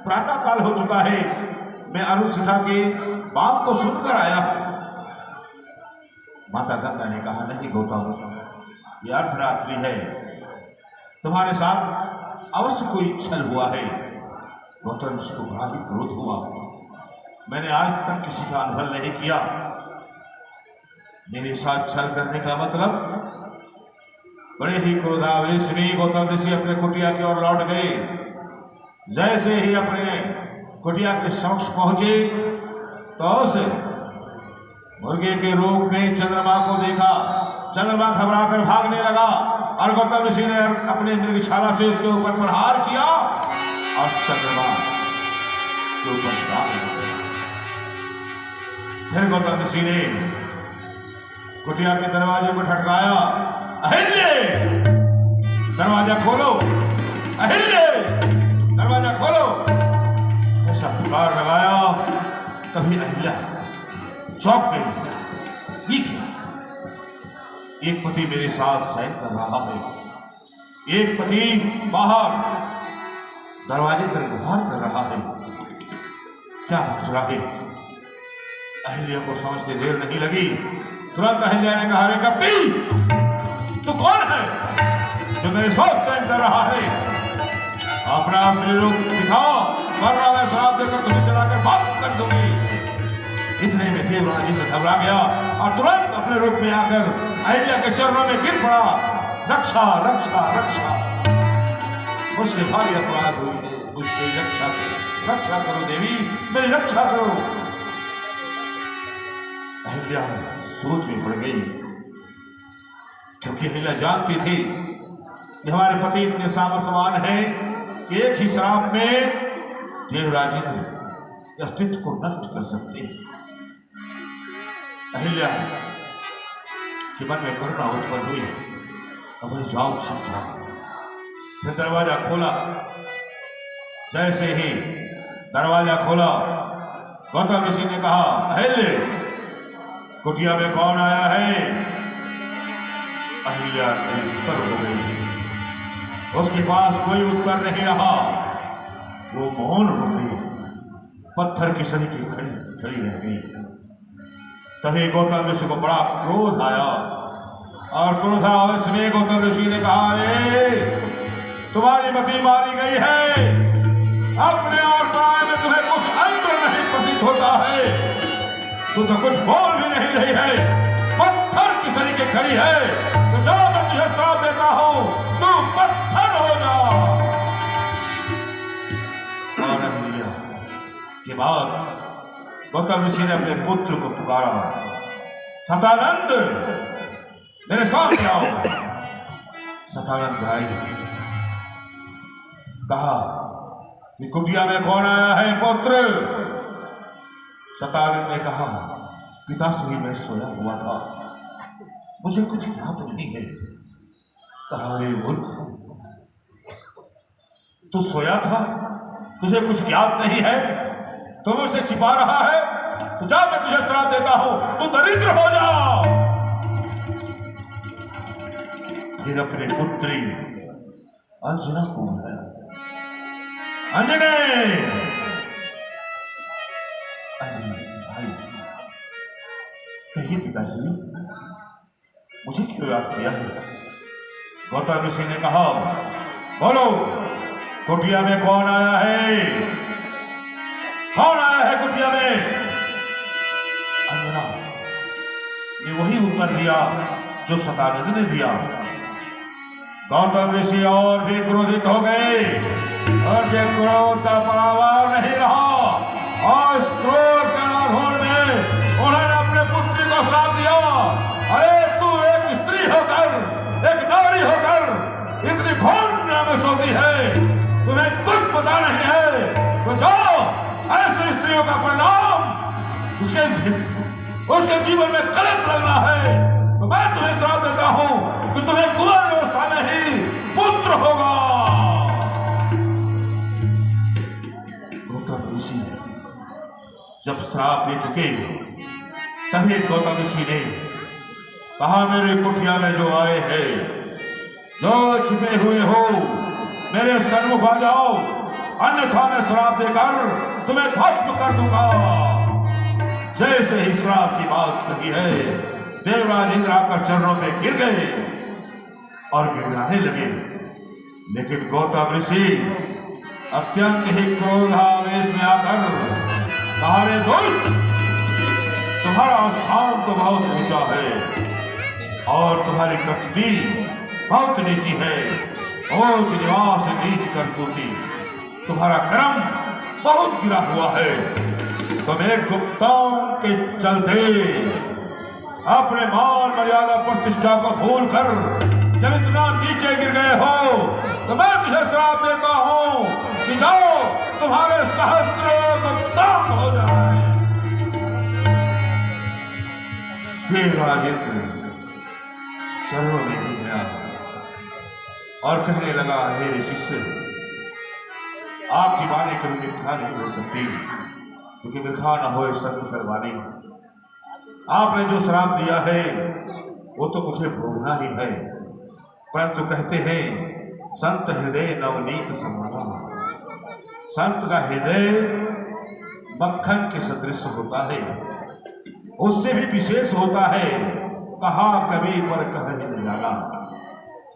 प्रातः काल हो चुका है, मैं अरुणशिखा के बात को सुनकर आया हूं। माता गंगा ने कहा, नहीं गौतम, ये अर्धरात्रि है, तुम्हारे साथ अवश्य कोई छल हुआ है। गौतम को बड़ा ही क्रोध हुआ, मैंने आज तक किसी का अनुभव नहीं किया। मेरे साथ छल करने का मतलब? बड़े ही क्रोधावेश में गौतम ऋषि अपने कुटिया की ओर लौट गए। जैसे ही अपने कुटिया के समक्ष पहुंचे तो उस मुर्गे के रूप में चंद्रमा को देखा। चंद्रमा घबराकर भागने लगा और गौतम ऋषि ने अपने मृगछाला से उसके ऊपर प्रहार किया और चंद्रमा के ऊपर राग हो गया। फिर गौतम ऋषि ने कुटिया के दरवाजे को ठटकाया, अहिल्ये दरवाजा खोलो, अहिल्ये दरवाजा खोलो, ऐसा पुकार लगाया। तभी अहिल्या चौंक गई। ये क्या? एक पति मेरे साथ शयन कर रहा है, एक पति बाहर दरवाजे पर गुहार कर रहा है, क्या माजरा है? अहिल्या को समझते देर नहीं लगी। तुरंत अहिल्या ने कहा, रे कपटी, तू कौन है जो मेरे साथ शयन कर रहा है? अपना असली रूप दिखाओ, वरना मैं श्राप देकर तुम्हें चलाकर बात कर दूंगी। इतने में देवराज इंद्र घबरा गया और तुरंत अपने रूप में आकर अहिल्या के चरणों में गिर पड़ा। रक्षा रक्षा रक्षा, मुझसे भारी अपराध हुई है, मुझसे रक्षा करो देवी, मेरी रक्षा करो। अहिल्या सोच में पड़ गई, क्योंकि अहिल्या जानती थी कि हमारे पति इतने सामर्थ्यवान हैं कि एक ही श्राप में देवराज इंद्र अस्तित्व को नष्ट कर सकते हैं। अहिल्या के मन में करुणा उत्पन्न हुई, अपनी जान समझा, फिर दरवाजा खोला। जैसे ही दरवाजा खोला, गौतम ऋषि ने कहा, अहिल्ये, कुटिया में कौन आया है? अहिल्या उत्तर हो गई, उसके पास कोई उत्तर नहीं रहा, वो मौन हो गई, पत्थर की सरीखे खड़ी रह गई। तभी गौतम ऋषि को बड़ा क्रोध आया और क्रोधावेश में गौतम ऋषि ने कहा, अरे तुम्हारी मति मारी गई है, अपने और पराये में तुम्हें कुछ अंतर नहीं प्रतीत होता है, तू तो कुछ बोल भी नहीं रही है, पत्थर की सरीखे खड़ी है, तो जाओ मैं तुझे श्राप देता हूं, तू पत्थर हो जा। और अहिल्या के बाद गौतम ऋषि ने अपने पुत्र को पुकारा, सतानंद मेरे सामने आओ। सतानंद भाई, कहा कि कुटिया में कौन आया है पुत्र? सतानंद ने कहा, पिताश्री मैं सोया हुआ था, मुझे कुछ ज्ञात नहीं है। कहा, रे मूर्ख, तू सोया था, तुझे कुछ ज्ञात नहीं है, तू मुझसे छिपा रहा है, तो जा मैं तुझे श्राप देता हूं, तू दरिद्र हो जा। फिर अपने पुत्री अंजना को बुलाया, अंजने भाई, कहिए पिताश्री, मुझे क्यों याद किया है? गौतम ऋषि ने कहा, बोलो, कुटिया में कौन आया है? कौन आया है कुटिया में? अंजना ने वही उत्तर दिया जो सतानंद ने दिया। गौतम ऋषि और भी क्रोधित हो गए और ये क्रोध का परावार नहीं रहा और इस क्रोध के आधोन में उन्होंने अपने पुत्री को श्राप दिया, अरे तू एक स्त्री होकर, एक नारी होकर इतनी घोर दुनिया में सोती है, तुम्हें कुछ पता नहीं है, तो जाओ ऐसी स्त्रियों का परिणाम उसके जीवन में कलंक लगना है, तो मैं तुम्हें श्राप देता हूं कि तुम्हें कुंवारी अवस्था में ही पुत्र होगा। गौतम ऋषि जब श्राप दे चुके, तभी गौतम ऋषि ने कहा, मेरे कुटिया में जो आए हैं, जो छिपे हुए हो, मेरे सन्मुख आ जाओ, अन्यथा मैं श्राप देकर तुम्हें भस्म कर दूंगा। जैसे ही श्राप की बात कही है, देवराज इंद्र आकर चरणों पे गिर गए और गिड़गिड़ाने लगे। लेकिन गौतम ऋषि अत्यंत ही क्रोधावेश में आकर कहा, रे दुष्ट, तुम्हारा स्थान तो बहुत ऊंचा है और तुम्हारी कृति बहुत नीची है। ऊंच निवास नीच करतूती, तुम्हारा कर्म बहुत गिरा हुआ है। तुम एक गुप्ताओं के चलते अपने मान मर्यादा प्रतिष्ठा को भूल कर जब इतना नीचे गिर गए हो, तो मैं तुझे श्राप देता हूं कि जाओ, तुम्हारे सहस्त्रों गुप्तांग हो जाए। देवराज इंद्र चरणों में गिर गया और कहने लगा, हे ऋषि शिष्य, आपकी वाणी कभी मिथ्या नहीं हो सकती, क्योंकि मिथ्या न होए सत्य करवानी। आपने जो श्राप दिया है वो तो मुझे भोगना ही है, परंतु कहते हैं संत हृदय नवनीत समाना। संत का हृदय मक्खन के सदृश होता है, उससे भी विशेष होता है। कहा कभी पर कह न जाना,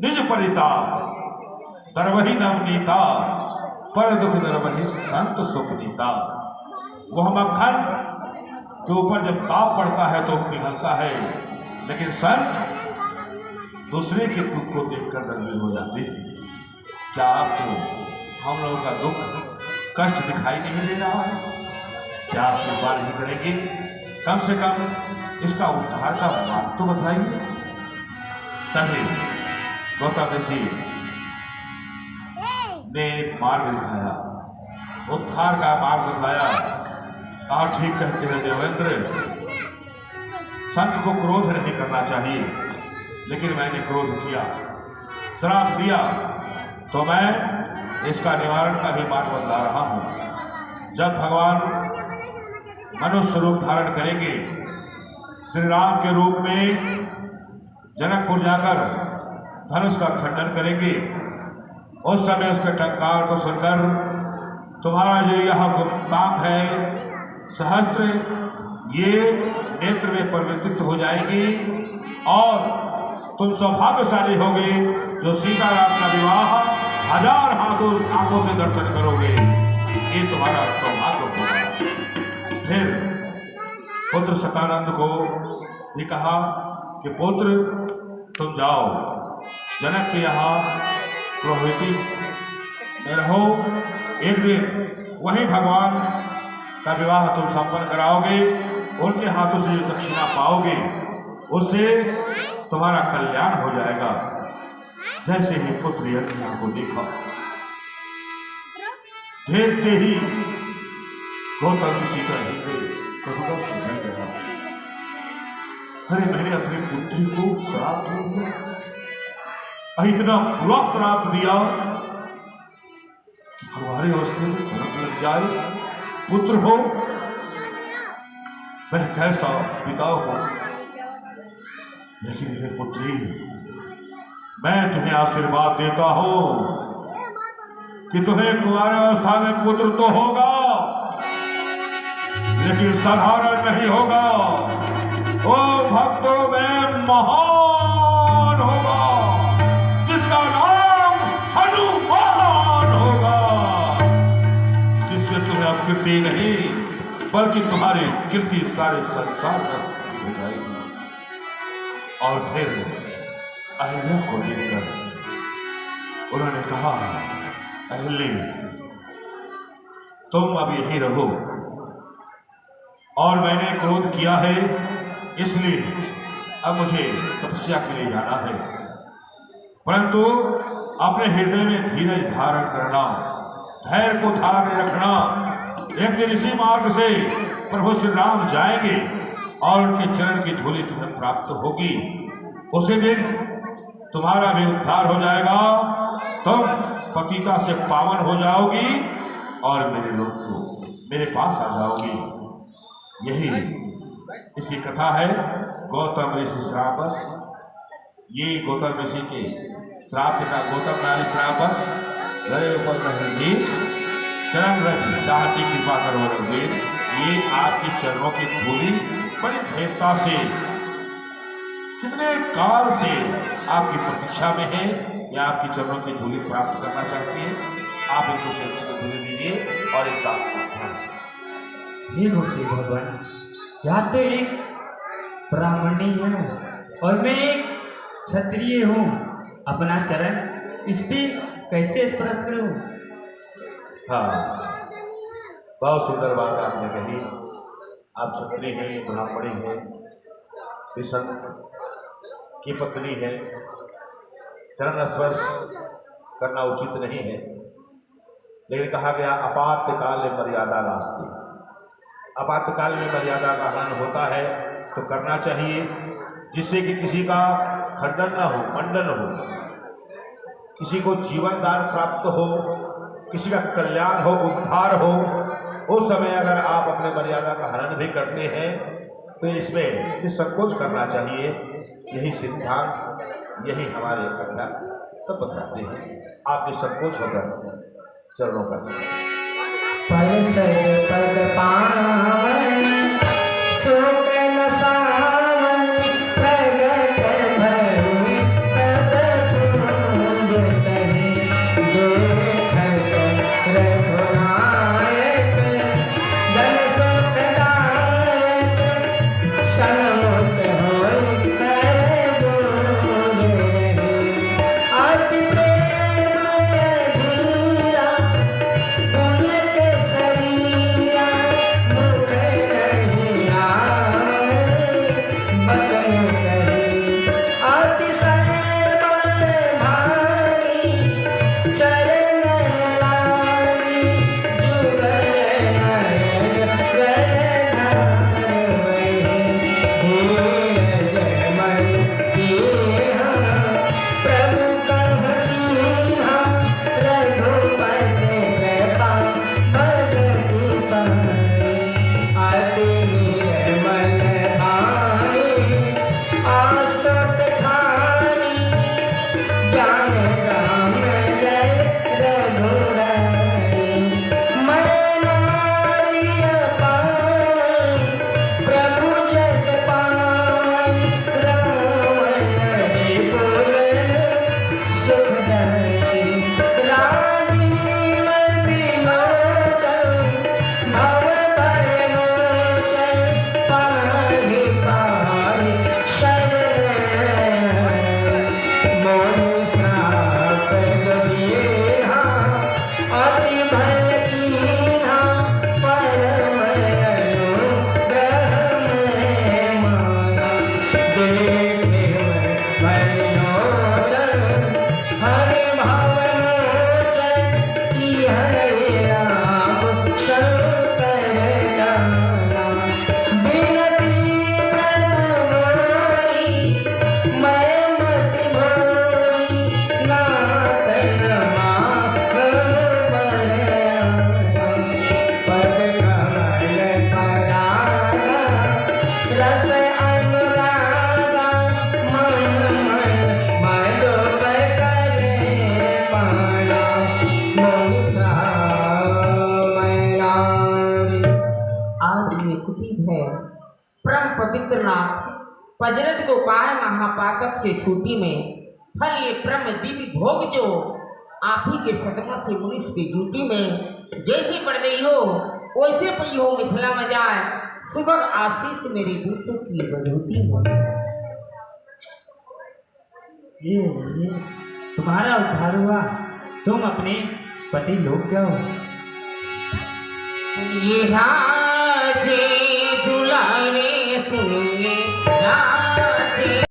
निज परिताप दरवही नवनीता, पर दुख दरवही संत सुखनीता। वह मक्खन के ऊपर जब ताप पड़ता है तो पिघलता है, लेकिन संत दूसरे के दुख को देखकर दंगल हो जाते हैं। क्या आपको हम लोगों का दुख कष्ट दिखाई नहीं दे रहा है? क्या आप कृपा नहीं करेंगे? कम से कम इसका उद्धार का मार्ग तो बताइए। तभी गौतम ऋषि ने एक मार्ग दिखाया, उद्धार का मार्ग बताया। आप ठीक कहते हैं देवेंद्र, संत को क्रोध नहीं करना चाहिए, लेकिन मैंने क्रोध किया, श्राप दिया, तो मैं इसका निवारण का भी मार्ग बतला रहा हूं। जब भगवान मनुष्य रूप धारण करेंगे, श्री राम के रूप में जनकपुर जाकर धनुष का खंडन करेंगे, उस समय उसके टंकार को सुनकर तुम्हारा जो यह गुप्तांग है सहस्त्र, ये नेत्र में परिवर्तित हो जाएगी और तुम सौभाग्यशाली होगे जो सीताराम का विवाह 1000 आंखों से दर्शन करोगे। ये तुम्हारा सौभाग्य होगा। फिर पुत्र सतानंद को भी कहा कि पुत्र तुम जाओ, जनक के यहाँ पुरोहिती में रहो, एक दिन वही भगवान का विवाह तुम संपन्न कराओगे, उनके हाथों से जो दक्षिणा पाओगे उससे तुम्हारा कल्याण हो जाएगा। जैसे ही पुत्र यज्ञ को देखा, देखते ही गौतम ऋषि का हृदय करुणा से भर गया। अरे मैंने अपनी पुत्री को श्राप दे दिया, इतना बुरा श्राप दिया कि कुंवारी अवस्था में तड़प लग जाए। पुत्र हो, वह कैसा पिता हो, लेकिन हे पुत्री, मैं तुम्हें आशीर्वाद देता हूं कि तुम्हें कुंवारी अवस्था में पुत्र तो होगा, लेकिन साधारण नहीं होगा, वो भक्तों में महान होगा, जिसका नाम हनुमान होगा, जिससे तुम्हें अब कीर्ति नहीं बल्कि तुम्हारी कीर्ति सारे संसार में हो जाएगी। और फिर अहिल्या को देखकर उन्होंने कहा, अहिल्या तुम अब यही रहो, और मैंने क्रोध किया है इसलिए अब मुझे तपस्या के लिए जाना है, परंतु अपने हृदय में धीरज धारण करना, धैर्य को धारण रखना। एक दिन इसी मार्ग से प्रभु श्री राम जाएंगे और उनके चरण की धूलि तुम्हें प्राप्त होगी। उसी दिन तुम्हारा भी उद्धार हो जाएगा, तुम पतिता से पावन हो जाओगी और मेरे लोग को मेरे पास आ जाओगी। यही इसकी कथा है गौतम ऋषि श्रापस। ये गौतम ऋषि के श्राप का गौतम नारी श्रापस गरे ऊपर चरण रज चाहती कृपा करो रघुवीर, ये आपके चरणों की धूलि बड़ी देवता से कितने काल से आपकी प्रतीक्षा में है, या आपकी चरणों की धूलि प्राप्त करना चाहती है। आप इनको चरणों की धूलि दीजिए और एक काम हे मूर्ति भगवान, यहाँ तो एक ब्राह्मणी है और मैं एक क्षत्रिय हूँ। अपना चरण इस पे कैसे स्पर्श करूँ? हाँ, बहुत सुंदर बात आपने कही। आप क्षत्रिय हैं, ब्राह्मणी हैं, विसंत की पत्नी है, चरण स्पर्श करना उचित नहीं है, लेकिन कहा गया आपातकाल में मर्यादा नास्ति। आपातकाल में मर्यादा का हनन होता है तो करना चाहिए, जिससे कि किसी का खंडन न हो, मंडन हो, किसी को जीवन दान प्राप्त हो, किसी का कल्याण हो, उद्धार हो। उस समय अगर आप अपने मर्यादा का हनन भी करते हैं तो इसमें निसंकोच करना चाहिए। यही सिद्धांत, यही हमारे अध्यात्म सब बताते हैं। आप निसंकोच होकर चरणों का पद पावन सुकन सावन प्रगट भई तब पूज सही देखत रघुनायक जन सुखदायक सन्मुख होई कर दूर रही अति प्रेमय धीरा पुलक शरीरा मुख नहीं आवे बचन कही अतिशय बल भारी चरण लागी जुगल नयन गलधार वही धीरज मन कीन्हा प्रभु कह चीन्हा रघुपति कृपा भगति पाई अति निर्मल वाणी आश्रुत ठानी ज्ञान राम जय रघुराई मैं नारिय पावन प्रभु जग पावन रावण विपुल सुखदाई राजीव विलोचन भव भय मोचन पाहि पाहि शरण मोनि श्राप गबीरा अति भल कीन्हा परम अनुग्रह में माना देखे वैलोचन हरि भवलोचन की हरि राम शंकर जाना बिनती प्रभु मोरी मैं मति भोरी नाथ नमा पर पद कमल परागा रस अनुरागा मन मधुप करे पाना मोनि श्रावणारी। आज ये कुटीर है परम पवित्र नाथ पजरत गोपाल महापातक से छूटी में फल ये परम दिव्य भोग जो आप ही के सदमा से मुनिस के जूटी में जैसे पड़ गई हो वैसे पई हो मिथिला में जाए सुबह आशीष मेरे बूटों की बधूती में। ये तुम्हारा उद्धार हुआ, तुम अपने पति लोग जाओ। सुनिए राजे